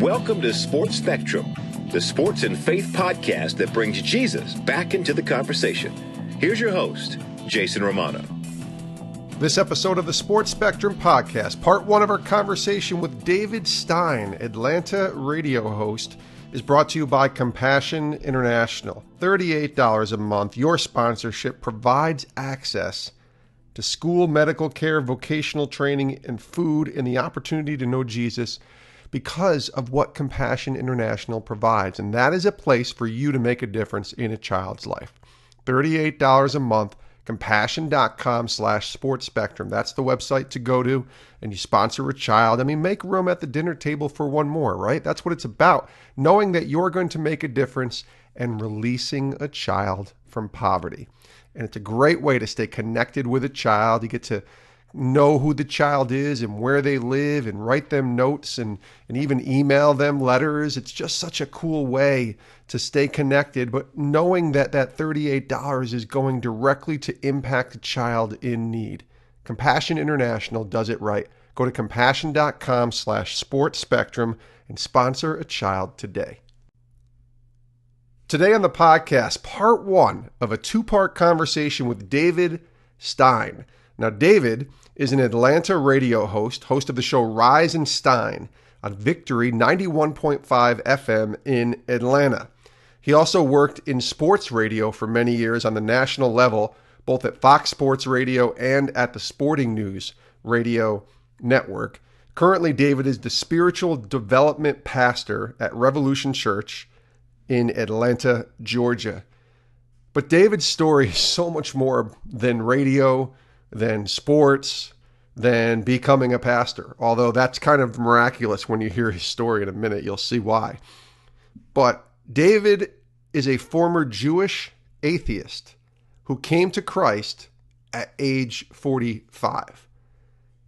Welcome to Sports Spectrum, the sports and faith podcast that brings Jesus back into the conversation. Here's your host, Jason Romano. This episode of the Sports Spectrum podcast, part one of our conversation with David Stein, Atlanta radio host, is brought to you by Compassion International. $38 a month. Your sponsorship provides access to school, medical care, vocational training, and food, and the opportunity to know Jesus because of what Compassion International provides. And that is a place for you to make a difference in a child's life. $38 a month, compassion.com/sportspectrum. That's the website to go to, and you sponsor a child. I mean, make room at the dinner table for one more, right? That's what it's about. Knowing that you're going to make a difference and releasing a child from poverty. And it's a great way to stay connected with a child. You get to know who the child is and where they live and write them notes and even email them letters. It's just such a cool way to stay connected, but knowing that that $38 is going directly to impact a child in need. Compassion International does it right. Go to compassion.com/sportspectrum and sponsor a child today. Today on the podcast, part one of a two-part conversation with David Stein. Now, David is an Atlanta radio host of the show Rise and Stein on Victory 91.5 FM in Atlanta. He also worked in sports radio for many years on the national level, both at Fox Sports Radio and at the Sporting News Radio Network. Currently, David is the spiritual development pastor at Revolution Church in Atlanta, Georgia. But David's story is so much more than radio, than sports, than becoming a pastor. Although that's kind of miraculous when you hear his story in a minute. You'll see why. But David is a former Jewish-Atheist who came to Christ at age 45.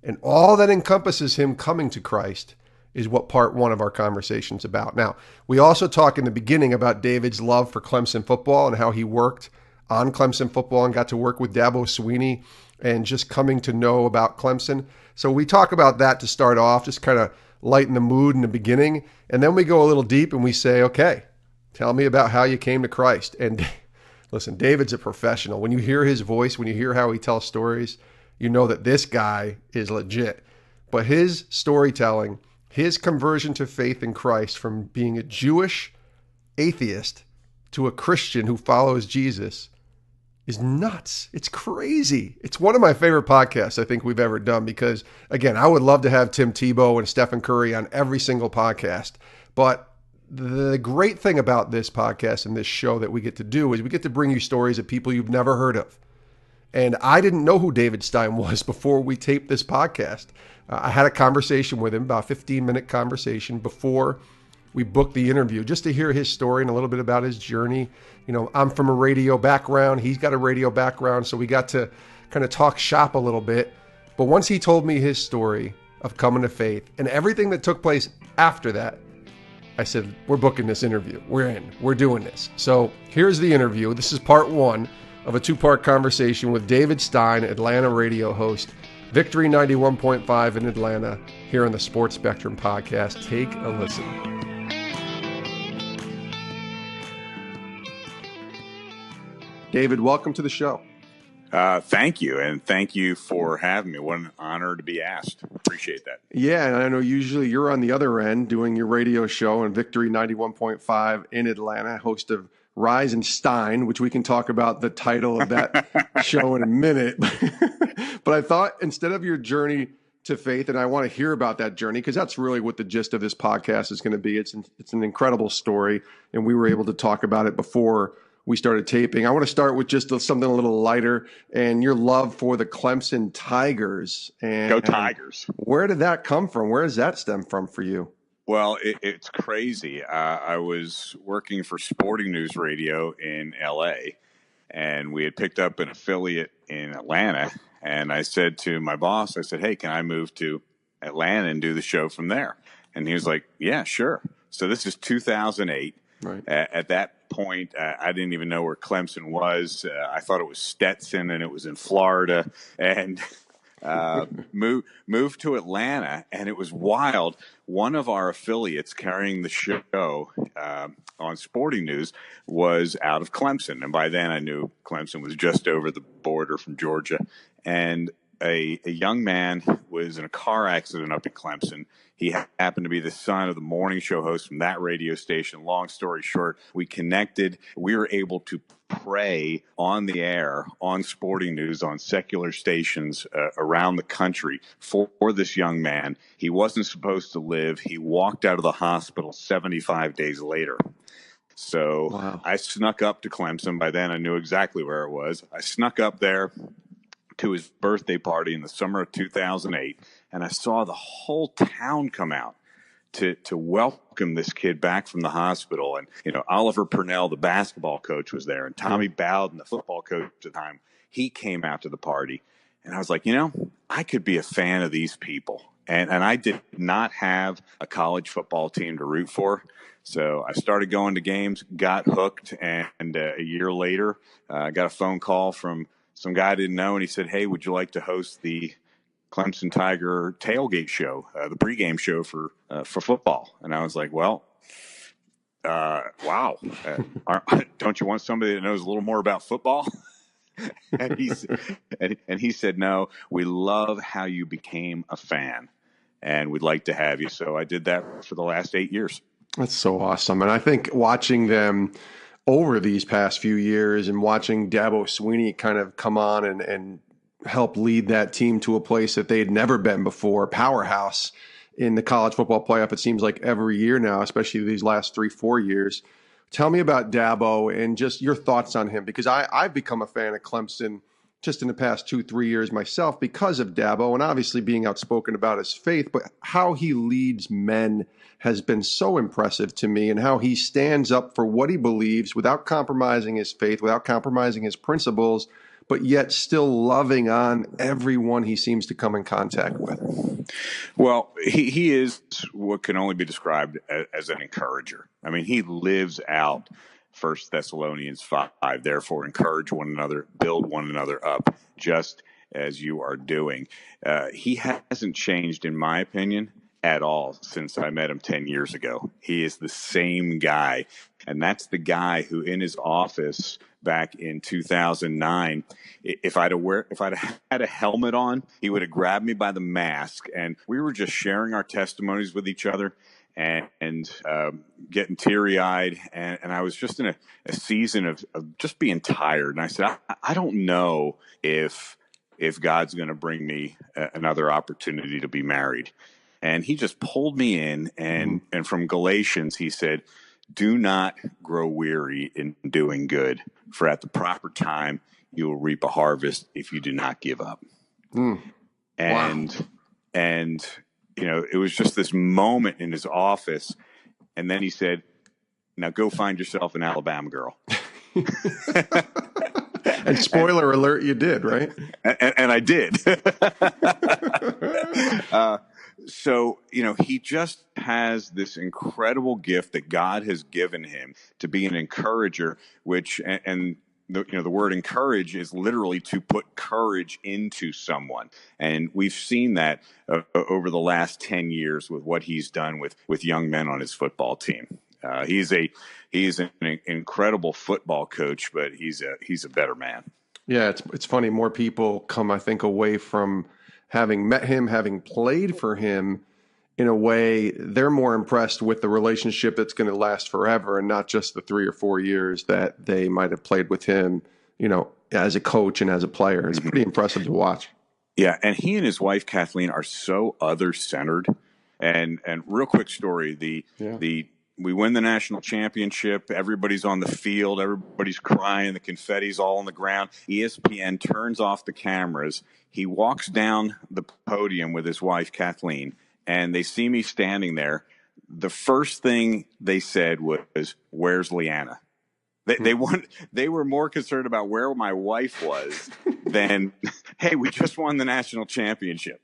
And all that encompasses him coming to Christ is what part one of our conversation's about. Now, we also talk in the beginning about David's love for Clemson football and how he worked on Clemson football and got to work with Dabo Swinney and just coming to know about Clemson. So we talk about that to start off, just kind of lighten the mood in the beginning. And then we go a little deep and we say, okay, tell me about how you came to Christ. And listen, David's a professional. When you hear his voice, when you hear how he tells stories, you know that this guy is legit. But his storytelling, his conversion to faith in Christ from being a Jewish atheist to a Christian who follows Jesus is nuts. It's crazy. It's one of my favorite podcasts I think we've ever done because, again, I would love to have Tim Tebow and Stephen Curry on every single podcast. But the great thing about this podcast and this show that we get to do is we get to bring you stories of people you've never heard of. And I didn't know who David Stein was before we taped this podcast. I had a conversation with him, about a 15-minute conversation before we booked the interview, just to hear his story and a little bit about his journey. You know, I'm from a radio background. He's got a radio background, so we got to kind of talk shop a little bit. But once he told me his story of coming to faith and everything that took place after that, I said, we're booking this interview. We're in. We're doing this. So here's the interview. This is part one of a two-part conversation with David Stein, Atlanta radio host, Victory 91.5 in Atlanta, here on the Sports Spectrum podcast. Take a listen. David, welcome to the show. Thank you, and thank you for having me. What an honor to be asked. Appreciate that. Yeah, and I know usually you're on the other end doing your radio show on Victory 91.5 in Atlanta, host of Rise and Stein, which we can talk about the title of that show in a minute. But I thought instead of your journey to faith, and I want to hear about that journey because that's really what the gist of this podcast is going to be. It's an incredible story, and we were able to talk about it before we started taping. I want to start with just something a little lighter and your love for the Clemson Tigers. And Go Tigers. Where did that come from? Where does that stem from for you? Well, it's crazy. I was working for Sporting News Radio in L.A., and we had picked up an affiliate in Atlanta. And I said to my boss, I said, hey, can I move to Atlanta and do the show from there? And he was like, yeah, sure. So this is 2008. Right. At that point, I didn't even know where Clemson was. I thought it was Stetson, and it was in Florida. And moved to Atlanta, and it was wild. One of our affiliates carrying the show on Sporting News was out of Clemson, and by then I knew Clemson was just over the border from Georgia. And a young man was in a car accident up in Clemson. He happened to be the son of the morning show host from that radio station. Long story short, we connected. We were able to pray on the air, on Sporting News, on secular stations around the country for this young man. He wasn't supposed to live. He walked out of the hospital 75 days later. So wow. I snuck up to Clemson. By then I knew exactly where it was. I snuck up there to his birthday party in the summer of 2008, and I saw the whole town come out to welcome this kid back from the hospital. And, Oliver Purnell, the basketball coach, was there, and Tommy Bowden, the football coach at the time, he came out to the party. And I was like, I could be a fan of these people. And I did not have a college football team to root for. So I started going to games, got hooked, and a year later, I got a phone call from some guy I didn't know, and he said, "Hey, would you like to host the Clemson Tiger tailgate show, the pregame show for football?" And I was like, "Well, wow, don't you want somebody that knows a little more about football?" and he said, "No, we love how you became a fan, and we'd like to have you." So I did that for the last 8 years. That's so awesome, and I think watching them over these past few years and watching Dabo Swinney kind of come on and help lead that team to a place that they had never been before, powerhouse in the college football playoff, it seems like every year now, especially these last 3-4 years. Tell me about Dabo and just your thoughts on him, because I've become a fan of Clemson just in the past 2-3 years myself because of Dabo and obviously being outspoken about his faith, but how he leads men has been so impressive to me, and how he stands up for what he believes without compromising his faith, without compromising his principles, but yet still loving on everyone he seems to come in contact with. Well, he is what can only be described as an encourager. I mean, he lives out 1 Thessalonians 5, therefore encourage one another, build one another up, just as you are doing. He hasn't changed, in my opinion, at all since I met him 10 years ago. He is the same guy. And that's the guy who in his office back in 2009, if I'd had a helmet on, he would have grabbed me by the mask, and we were just sharing our testimonies with each other and getting teary-eyed. And I was just in a season of just being tired. And I said, I don't know if God's going to bring me another opportunity to be married. And he just pulled me in, and from Galatians, he said, "Do not grow weary in doing good, for at the proper time you will reap a harvest if you do not give up." And it was just this moment in his office. And then he said, "Now go find yourself an Alabama girl." And spoiler alert, you did, right? And I did. So, he just has this incredible gift that God has given him to be an encourager, which, and the word encourage is literally to put courage into someone. And we've seen that over the last 10 years with what he's done with young men on his football team. He's an incredible football coach, but he's a better man. Yeah, it's funny. More people come, I think, away from having met him, having played for him, in a way, they're more impressed with the relationship that's going to last forever and not just the 3 or 4 years that they might have played with him, as a coach and as a player. It's pretty impressive to watch. Yeah, and he and his wife, Kathleen, are so other-centered. And real quick story, we win the national championship. Everybody's on the field. Everybody's crying. The confetti's all on the ground. ESPN turns off the cameras. He walks down the podium with his wife, Kathleen, and they see me standing there. The first thing they said was, "Where's Leanna?" They were more concerned about where my wife was than, "Hey, we just won the national championship."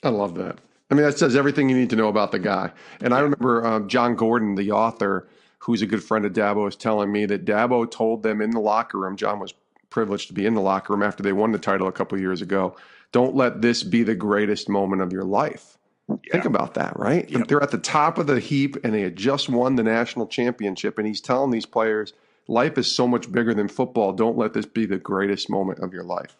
I love that. I mean, that says everything you need to know about the guy. And I remember John Gordon, the author, who's a good friend of Dabo, is telling me that Dabo told them in the locker room, John was privilege to be in the locker room after they won the title a couple of years ago. Don't let this be the greatest moment of your life. Yeah. Think about that, right? Yep. They're at the top of the heap, and they had just won the national championship, and he's telling these players, life is so much bigger than football. Don't let this be the greatest moment of your life.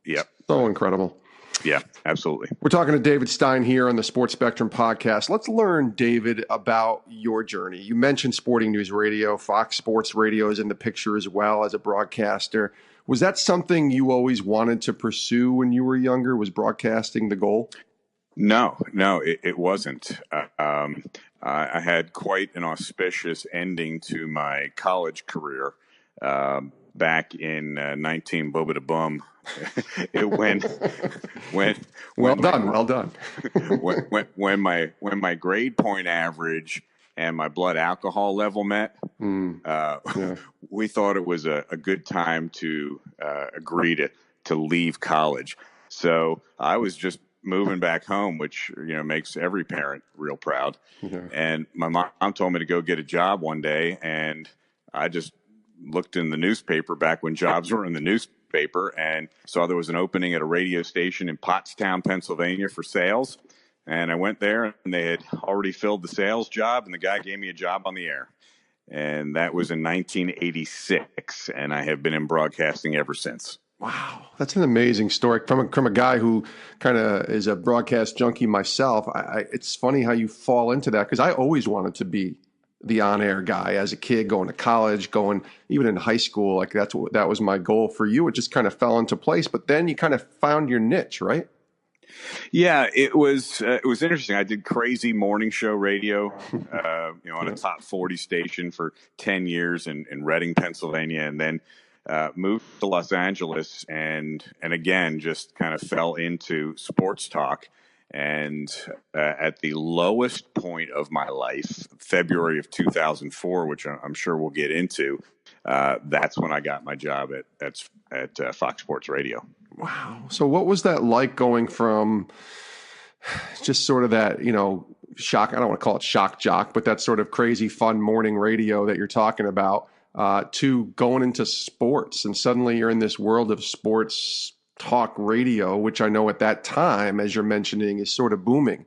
Yep. So incredible. Yeah, absolutely. We're talking to David Stein here on the Sports Spectrum podcast. Let's learn, David, about your journey. You mentioned Sporting News Radio. Fox Sports Radio is in the picture as well as a broadcaster. Was that something you always wanted to pursue when you were younger? Was broadcasting the goal? No, it wasn't. I had quite an auspicious ending to my college career back in 19 Boba da Bum. Well done. when my grade point average and my blood alcohol level met, we thought it was a good time to agree to leave college. So I was just moving back home, which makes every parent real proud. Yeah. And my mom told me to go get a job one day, and I just looked in the newspaper back when jobs were in the newspaper and saw there was an opening at a radio station in Pottstown, Pennsylvania for sales. And I went there, and they had already filled the sales job, and the guy gave me a job on the air. And that was in 1986, and I have been in broadcasting ever since. Wow, that's an amazing story from a guy who kind of is a broadcast junkie myself. It's funny how you fall into that, because I always wanted to be the on-air guy as a kid, going to college, even in high school. Like that was my goal. For you, it just kind of fell into place. But then you kind of found your niche, right? Yeah, it was interesting. I did crazy morning show radio, on a top 40 station for 10 years in Reading, Pennsylvania, and then moved to Los Angeles and again just kind of fell into sports talk. And at the lowest point of my life, February of 2004, which I'm sure we'll get into, that's when I got my job at Fox Sports Radio. Wow. So what was that like, going from just sort of that, shock, I don't want to call it shock jock, but that sort of crazy fun morning radio that you're talking about, to going into sports, and suddenly you're in this world of sports talk radio, which I know at that time, as you're mentioning, is sort of booming.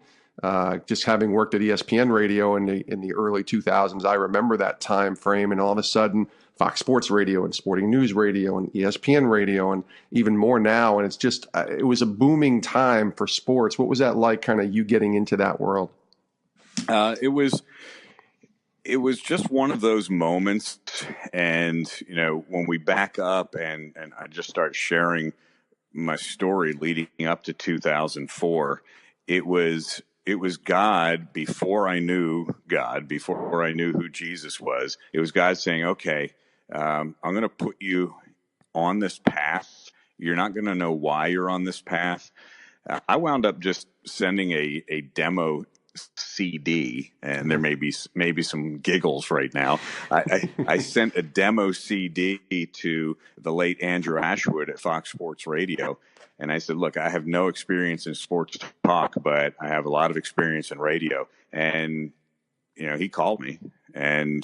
Just having worked at ESPN radio in the early 2000s, I remember that time frame, and all of a sudden Fox Sports Radio and Sporting News Radio and ESPN Radio, and even more now. And it's just, it was a booming time for sports. What was that like, kind of you getting into that world? It was just one of those moments. And, when we back up and I just start sharing my story leading up to 2004, it was God before I knew God, before I knew who Jesus was. It was God saying, okay, I'm going to put you on this path. You're not going to know why you're on this path. I wound up just sending a demo CD, and there may be some giggles right now. I sent a demo CD to the late Andrew Ashwood at Fox Sports Radio, and I said, look, I have no experience in sports talk, but I have a lot of experience in radio. And he called me, and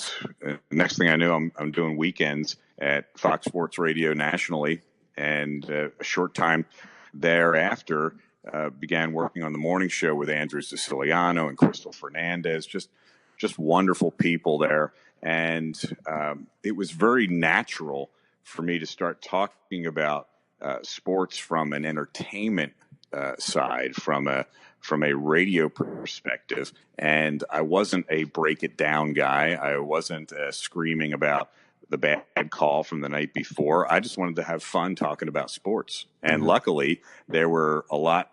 next thing I knew, I'm doing weekends at Fox Sports Radio nationally, and a short time thereafter, began working on the morning show with Andrew Siciliano and Crystal Fernandez, just wonderful people there. And it was very natural for me to start talking about sports from an entertainment side, from a radio perspective. And I wasn't a break it down guy. I wasn't screaming about the bad call from the night before. I just wanted to have fun talking about sports. And luckily, there were a lot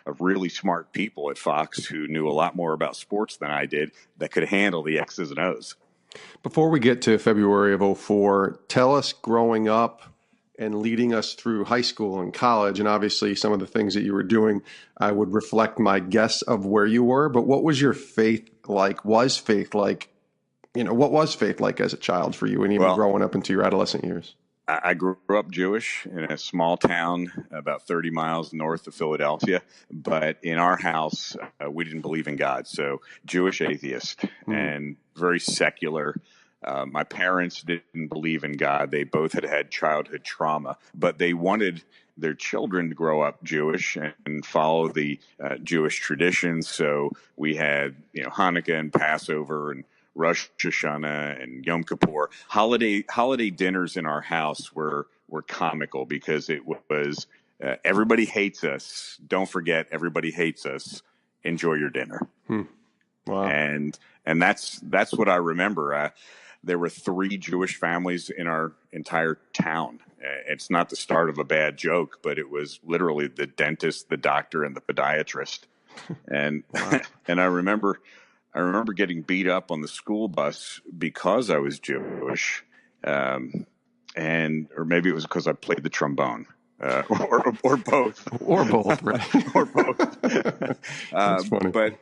of really smart people at Fox who knew a lot more about sports than I did that could handle the X's and O's. Before we get to February of 2004, tell us, growing up and leading us through high school and college, and obviously some of the things that you were doing, I would reflect my guess of where you were, but what was your faith like? Was faith like, what was faith like as a child for you, and even growing up into your adolescent years? I grew up Jewish in a small town about 30 miles north of Philadelphia, but in our house, we didn't believe in God. So Jewish-Atheist and very secular. My parents didn't believe in God. They both had childhood trauma, but they wanted their children to grow up Jewish and follow the Jewish traditions. So we had, Hanukkah and Passover and Rosh Hashanah and Yom Kippur. Holiday dinners in our house were comical because it was everybody hates us. Don't forget, everybody hates us. Enjoy your dinner. Wow. And that's what I remember. There were 3 Jewish families in our entire town. It's not the start of a bad joke, but it was literally the dentist, the doctor, and the podiatrist. And and I remember getting beat up on the school bus because I was Jewish, or maybe it was because I played the trombone. Or both, or both, right? or both. That's funny. But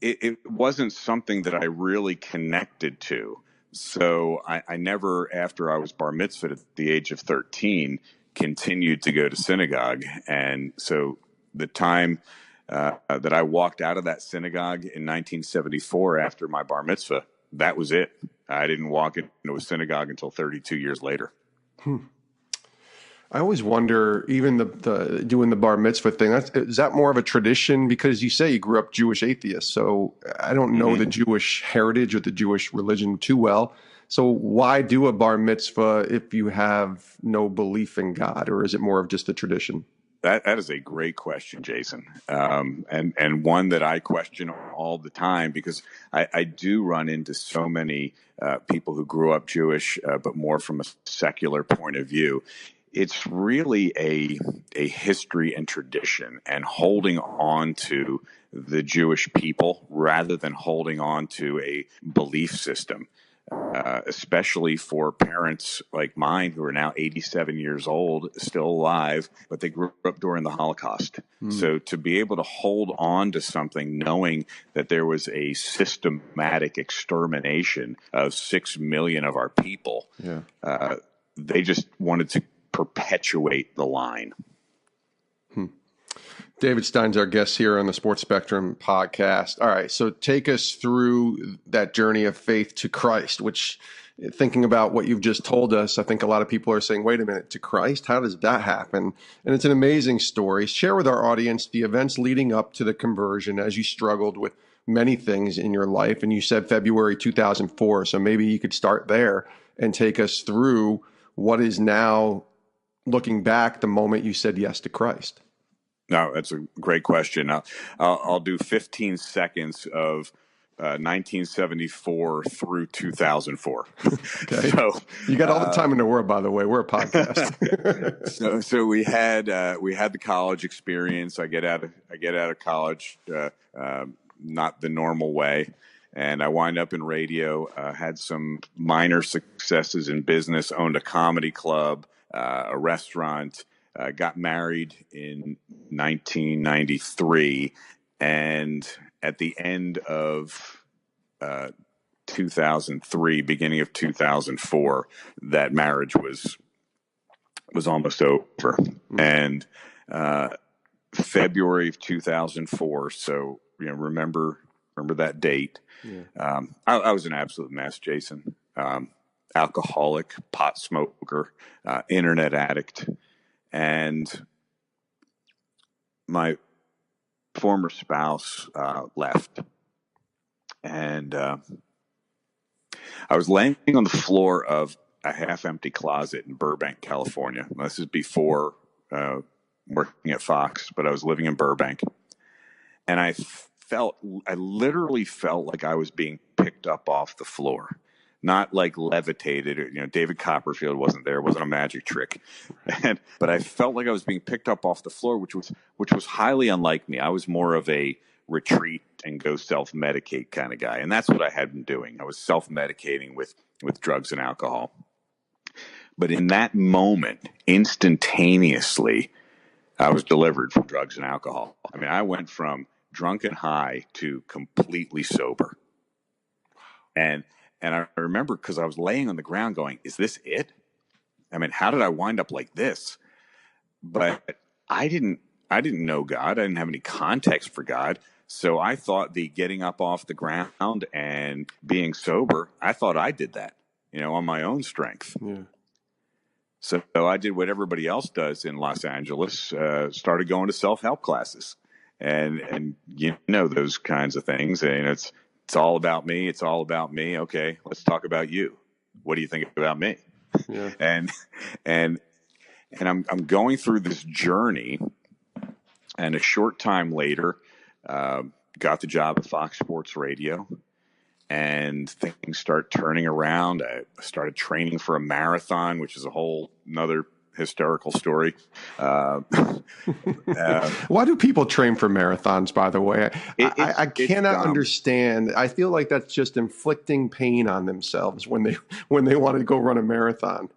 it wasn't something that I really connected to. So I never, after I was bar mitzvahed at the age of 13, continued to go to synagogue. And so the time that I walked out of that synagogue in 1974 after my bar mitzvah, that was it. I didn't walk into a synagogue until 32 years later. I always wonder, even the doing the bar mitzvah thing, is that more of a tradition? Because you say you grew up Jewish-Atheist, so I don't know the Jewish heritage or the Jewish religion too well. So why do a bar mitzvah if you have no belief in God, or is it more of just a tradition? That is a great question, Jason, and one that I question all the time, because I do run into so many people who grew up Jewish, but more from a secular point of view. It's really a history and tradition, and holding on to the Jewish people rather than holding on to a belief system, especially for parents like mine who are now 87 years old, still alive, but they grew up during the Holocaust. So to be able to hold on to something knowing that there was a systematic extermination of 6 million of our people, they just wanted to perpetuate the line. David Stein's our guest here on the Sports Spectrum podcast. All right, so take us through that journey of faith to Christ, which, thinking about what you've just told us, I think a lot of people are saying, wait a minute, to Christ? How does that happen? And it's an amazing story. Share with our audience the events leading up to the conversion as you struggled with many things in your life. And you said February 2004, so maybe you could start there and take us through what is now, looking back, the moment you said yes to Christ. No, that's a great question. I'll do 15 seconds of 1974 through 2004. Okay. So you got all the time in the world, by the way. We're a podcast. so we had the college experience. I get out of college not the normal way, and I wind up in radio. Had some minor successes in business. Owned a comedy club, a restaurant. Got married in 1993, and at the end of 2003, beginning of 2004, that marriage was almost over. And February of 2004, so remember that date. Yeah. I was an absolute mess, Jason. Alcoholic, pot smoker, internet addict. And my former spouse left. And I was laying on the floor of a half-empty closet in Burbank, California. This is before working at Fox, but I was living in Burbank. And I literally felt like I was being picked up off the floor. Not like levitated, David Copperfield wasn't there. It wasn't a magic trick. But I felt like I was being picked up off the floor, which was highly unlike me. I was more of a retreat and go self-medicate kind of guy. And that's what I had been doing. I was self-medicating with drugs and alcohol. But in that moment, instantaneously, I was delivered from drugs and alcohol. I mean, I went from drunk and high to completely sober. And I remember, because I was laying on the ground going, is this it? I mean, how did I wind up like this? But I didn't know God. I didn't have any context for God. So I thought the getting up off the ground and being sober, I thought I did that, on my own strength. Yeah. So I did what everybody else does in Los Angeles, started going to self-help classes and those kinds of things. And it's all about me. It's all about me. Okay, let's talk about you. What do you think about me? Yeah. And I'm going through this journey, and a short time later, got the job at Fox Sports Radio, and things start turning around. I started training for a marathon, which is a whole another hysterical story. Why do people train for marathons, by the way? I cannot understand. I feel like that's just inflicting pain on themselves when they want to go run a marathon.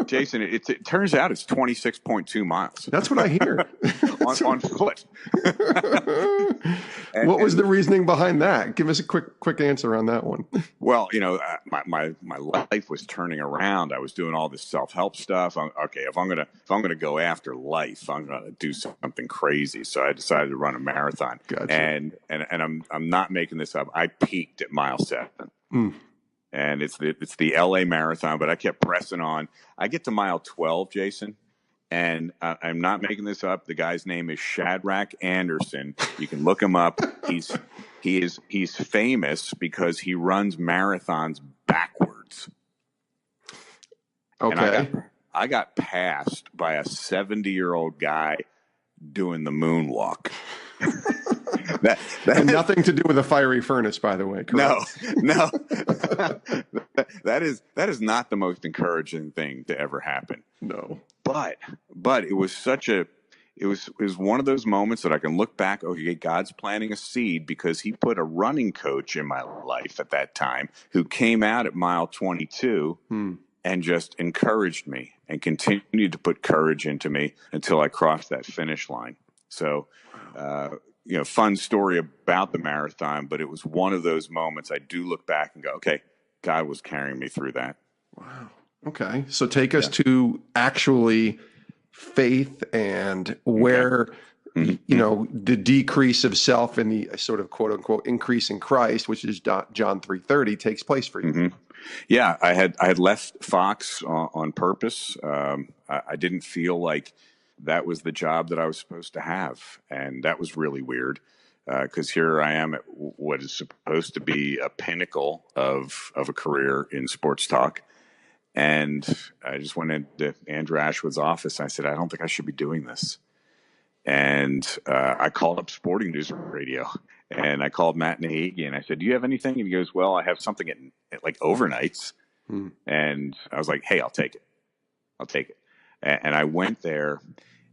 Jason, it turns out it's 26.2 miles. That's what I hear. on foot. What was the reasoning behind that? Give us a quick answer on that one. Well, my life was turning around. I was doing all this self-help stuff. If I'm gonna go after life, I'm gonna do something crazy. So I decided to run a marathon. Gotcha. And I'm not making this up. I peaked at mile 7. And it's the LA marathon, but I kept pressing on. I get to mile 12, Jason, and I'm not making this up. The guy's name is Shadrach Anderson. You can look him up. He's famous because he runs marathons backwards. Okay. And I got passed by a 70-year-old guy doing the moonwalk. That and nothing to do with a fiery furnace, by the way. Correct? No. That is not the most encouraging thing to ever happen. No. But it was it was one of those moments that I can look back. Okay, God's planting a seed, because He put a running coach in my life at that time who came out at mile 22 and just encouraged me and continued to put courage into me until I crossed that finish line. So. Fun story about the marathon, but it was one of those moments I do look back and go, okay, God was carrying me through that. Wow. Okay. So take us to actually faith and where, the decrease of self and the sort of quote unquote increase in Christ, which is John 3:30, takes place for you. Mm-hmm. Yeah. I had left Fox on purpose. I didn't feel like that was the job that I was supposed to have. And that was really weird, because here I am at what is supposed to be a pinnacle of a career in sports talk. And I just went into Andrew Ashwood's office. And I said, I don't think I should be doing this. And I called up Sporting News Radio, and I called Matt Nahigi, and I said, do you have anything? And he goes, well, I have something at like overnights. And I was like, hey, I'll take it. And I went there,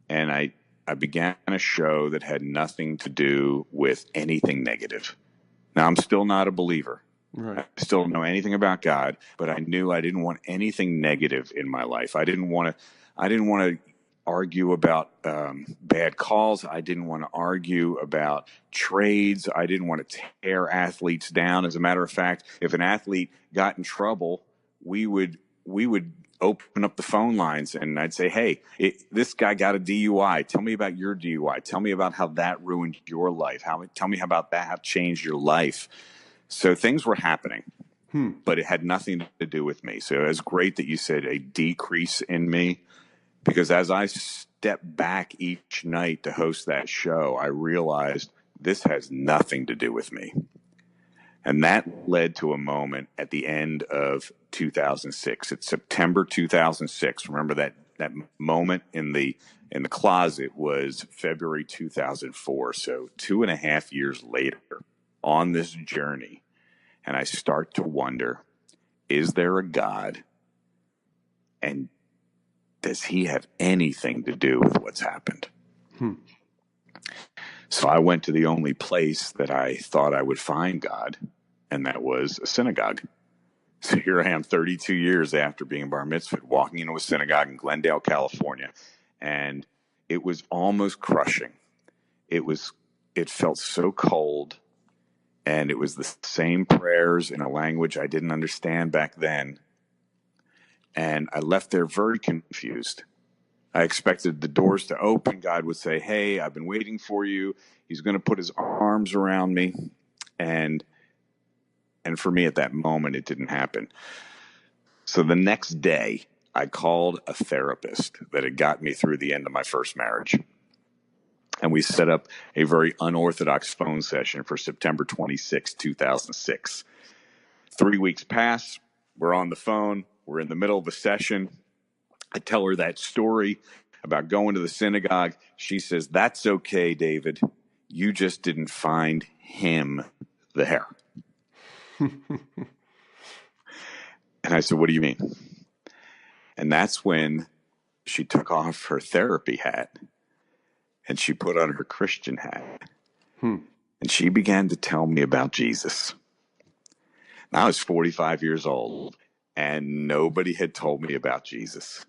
and I began a show that had nothing to do with anything negative. Now, I'm still not a believer. Right. I still don't know anything about God, but I knew I didn't want anything negative in my life. I didn't want to argue about bad calls. I didn't want to argue about trades. I didn't want to tear athletes down. As a matter of fact, if an athlete got in trouble, we would open up the phone lines, and I'd say, hey, this guy got a DUI. Tell me about your DUI. Tell me about how that ruined your life. Tell me about that, how it changed your life. So things were happening, but it had nothing to do with me. So it was great that you said a decrease in me, because as I stepped back each night to host that show, I realized this has nothing to do with me. And that led to a moment at the end of 2006. It's September 2006. Remember that moment in the closet was February 2004. So 2.5 years later on this journey. And I start to wonder, is there a God? And does He have anything to do with what's happened? So I went to the only place that I thought I would find God, and that was a synagogue. So here I am 32 years after being bar mitzvahed, walking into a synagogue in Glendale, California, and it was almost crushing. It felt so cold, and it was the same prayers in a language I didn't understand back then. And I left there very confused. I expected the doors to open. God would say, hey, I've been waiting for you. He's going to put his arms around me. And for me at that moment, it didn't happen. So the next day, I called a therapist that had got me through the end of my first marriage. And we set up a very unorthodox phone session for September 26, 2006. 3 weeks pass. We're on the phone. We're in the middle of a session. I tell her that story about going to the synagogue. She says, that's okay, David. You just didn't find him there. And I said, what do you mean? And that's when she took off her therapy hat and she put on her Christian hat. And she began to tell me about Jesus. Now I was 45 years old and nobody had told me about Jesus.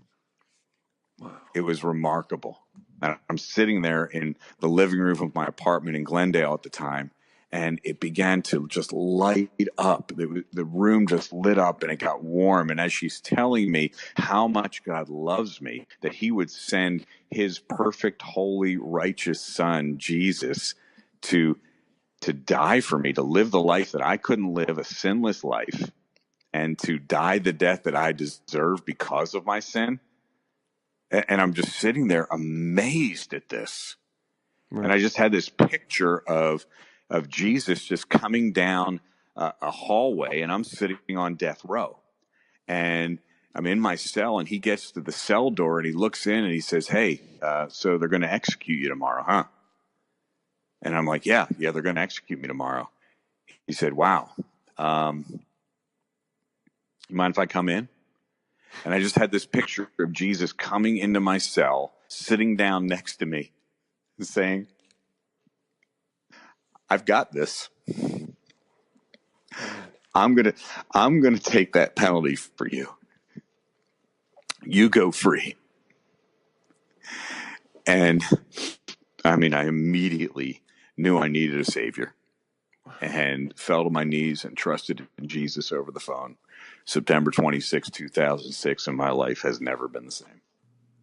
Wow. It was remarkable. And I'm sitting there in the living room of my apartment in Glendale at the time, and it began to just light up. The room just lit up and it got warm. And as she's telling me how much God loves me, that he would send his perfect, holy, righteous son, Jesus, to die for me, to live the life that I couldn't live, a sinless life, and to die the death that I deserve because of my sin. And I'm just sitting there amazed at this. Right. And I just had this picture of Jesus just coming down a hallway, and I'm sitting on death row. And I'm in my cell, and he gets to the cell door, and he looks in, and he says, hey, so they're going to execute you tomorrow, huh? And I'm like, yeah, they're going to execute me tomorrow. He said, wow. You mind if I come in? And I just had this picture of Jesus coming into my cell, sitting down next to me, and saying, I've got this. I'm gonna take that penalty for you. You go free. And I mean, I immediately knew I needed a savior and fell to my knees and trusted in Jesus over the phone. September 26, 2006, and my life has never been the same.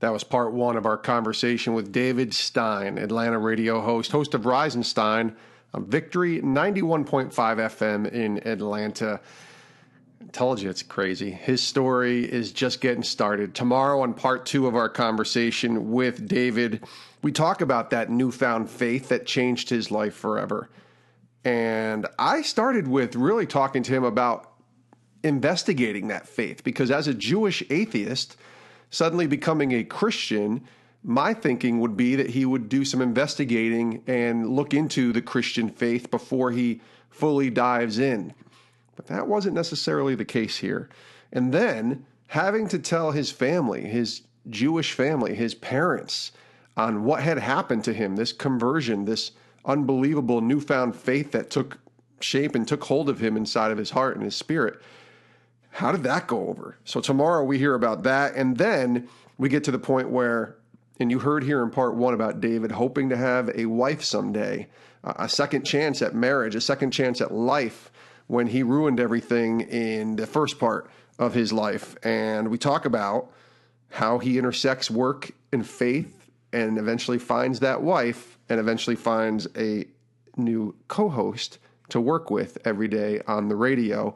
That was part one of our conversation with David Stein, Atlanta radio host of Rise and Stein on Victory 91.5 FM in Atlanta. I told you it's crazy. His story is just getting started. Tomorrow on part two of our conversation with David, we talk about that newfound faith that changed his life forever. And I started with really talking to him about investigating that faith, because as a Jewish-Atheist, suddenly becoming a Christian, my thinking would be that he would do some investigating and look into the Christian faith before he fully dives in. But that wasn't necessarily the case here. And then having to tell his family, his Jewish family, his parents, on what had happened to him, this conversion, this unbelievable newfound faith that took shape and took hold of him inside of his heart and his spirit. How did that go over? So tomorrow we hear about that, and then we get to the point where, and you heard here in part one about David hoping to have a wife someday, a second chance at marriage, a second chance at life, when he ruined everything in the first part of his life. And we talk about how he intersects work and faith and eventually finds that wife and eventually finds a new co-host to work with every day on the radio.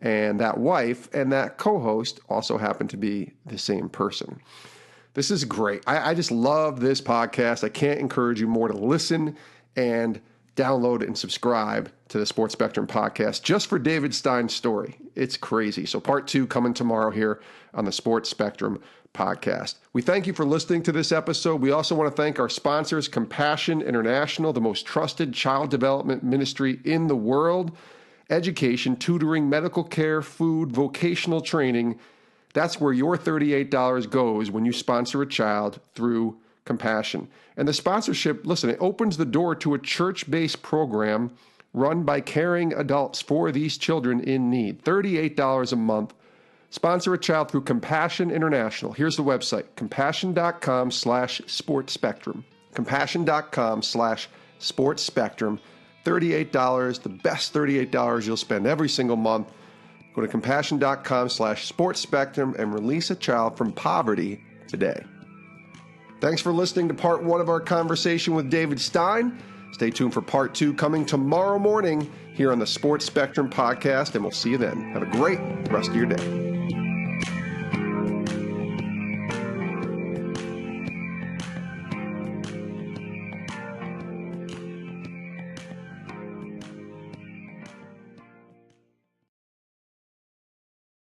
And that wife and that co-host also happen to be the same person. This is great. I just love this podcast. I can't encourage you more to listen and download and subscribe to the Sports Spectrum podcast just for David Stein's story. It's crazy. So part two coming tomorrow here on the Sports Spectrum podcast. We thank you for listening to this episode. We also want to thank our sponsors, Compassion International, the most trusted child development ministry in the world. Education, tutoring, medical care, food, vocational training. That's where your $38 goes when you sponsor a child through Compassion. And the sponsorship, listen, it opens the door to a church-based program run by caring adults for these children in need. $38 a month. Sponsor a child through Compassion International. Here's the website, compassion.com/sportspectrum. Compassion.com/sportspectrum. $38, the best $38 you'll spend every single month. Go to compassion.com/sportspectrum and release a child from poverty today. Thanks for listening to part 1 of our conversation with David Stein. Stay tuned for part 2 coming tomorrow morning here on the Sports Spectrum podcast, and we'll see you then. Have a great rest of your day.